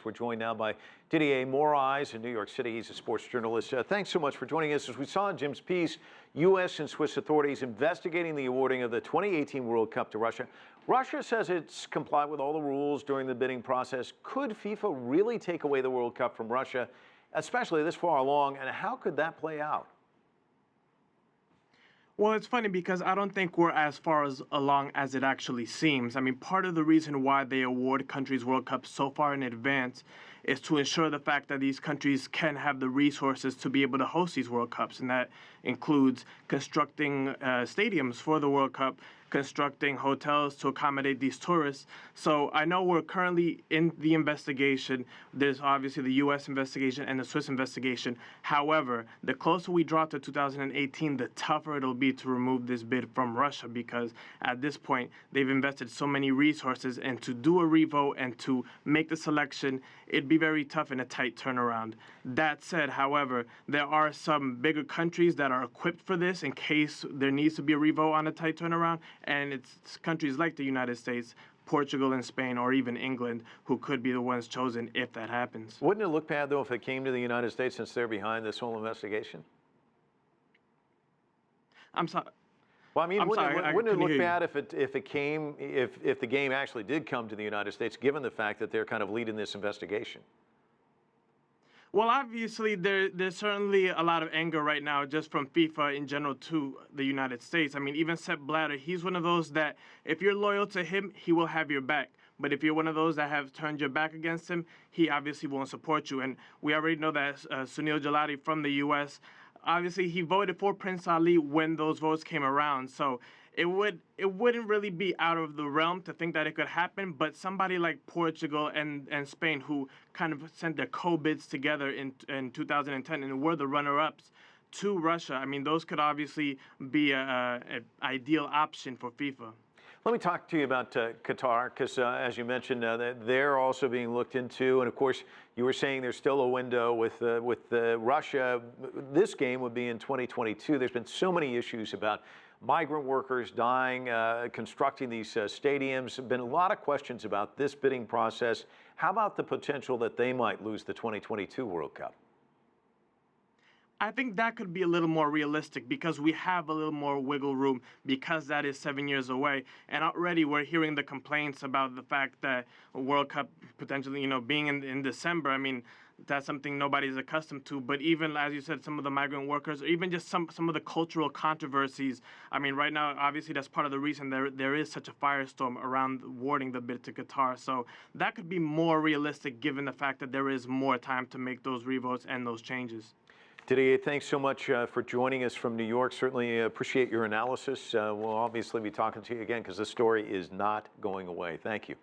We're joined now by Didier Morais in New York City. He's a sports journalist. Thanks so much for joining us. As we saw in Jim's piece, U.S. and Swiss authorities investigating the awarding of the 2018 World Cup to Russia. Russia says it's complied with all the rules during the bidding process. Could FIFA really take away the World Cup from Russia, especially this far along, and how could that play out? Well, it's funny because I don't think we're as far along as it actually seems. I mean, part of the reason why they award countries World Cups so far in advance is to ensure the fact that these countries can have the resources to be able to host these World Cups. And that includes constructing stadiums for the World Cup, constructing hotels to accommodate these tourists. So I know we're currently in the investigation. There's obviously the U.S. investigation and the Swiss investigation. However, the closer we draw to 2018, the tougher it'll be to remove this bid from Russia, because at this point, they've invested so many resources, and to do a revote and to make the selection, it'd be very tough in a tight turnaround. That said, however, there are some bigger countries that are equipped for this in case there needs to be a revote on a tight turnaround. And it's countries like the United States, Portugal and Spain, or even England, who could be the ones chosen if that happens. Wouldn't it look bad, though, if it came to the United States since they're behind this whole investigation? I'm sorry. Well, I mean, wouldn't it look bad if the game actually did come to the United States, given the fact that they're kind of leading this investigation? Well, obviously, there's certainly a lot of anger right now just from FIFA in general to the United States. I mean, even Sepp Blatter, he's one of those that if you're loyal to him, he will have your back. But if you're one of those that have turned your back against him, he obviously won't support you. And we already know that Sunil Jalati from the U.S., obviously, he voted for Prince Ali when those votes came around. So it wouldn't really be out of the realm to think that it could happen, but somebody like Portugal and Spain, who kind of sent their co-bids together in 2010 and were the runner-ups to Russia, I mean, those could obviously be an ideal option for FIFA. Let me talk to you about Qatar, because as you mentioned, they're also being looked into. And of course, you were saying there's still a window with Russia. This game would be in 2022. There's been so many issues about migrant workers dying, constructing these stadiums. There have been a lot of questions about this bidding process. How about the potential that they might lose the 2022 World Cup? I think that could be a little more realistic because we have a little more wiggle room because that is 7 years away. And already we're hearing the complaints about the fact that a World Cup potentially, being in December. I mean, that's something nobody's accustomed to. But even, as you said, some of the migrant workers, or even just some of the cultural controversies. I mean, right now, obviously, that's part of the reason there is such a firestorm around awarding the bid to Qatar. So that could be more realistic given the fact that there is more time to make those revotes and those changes. Didier, thanks so much for joining us from New York. Certainly appreciate your analysis. We'll obviously be talking to you again because this story is not going away. Thank you.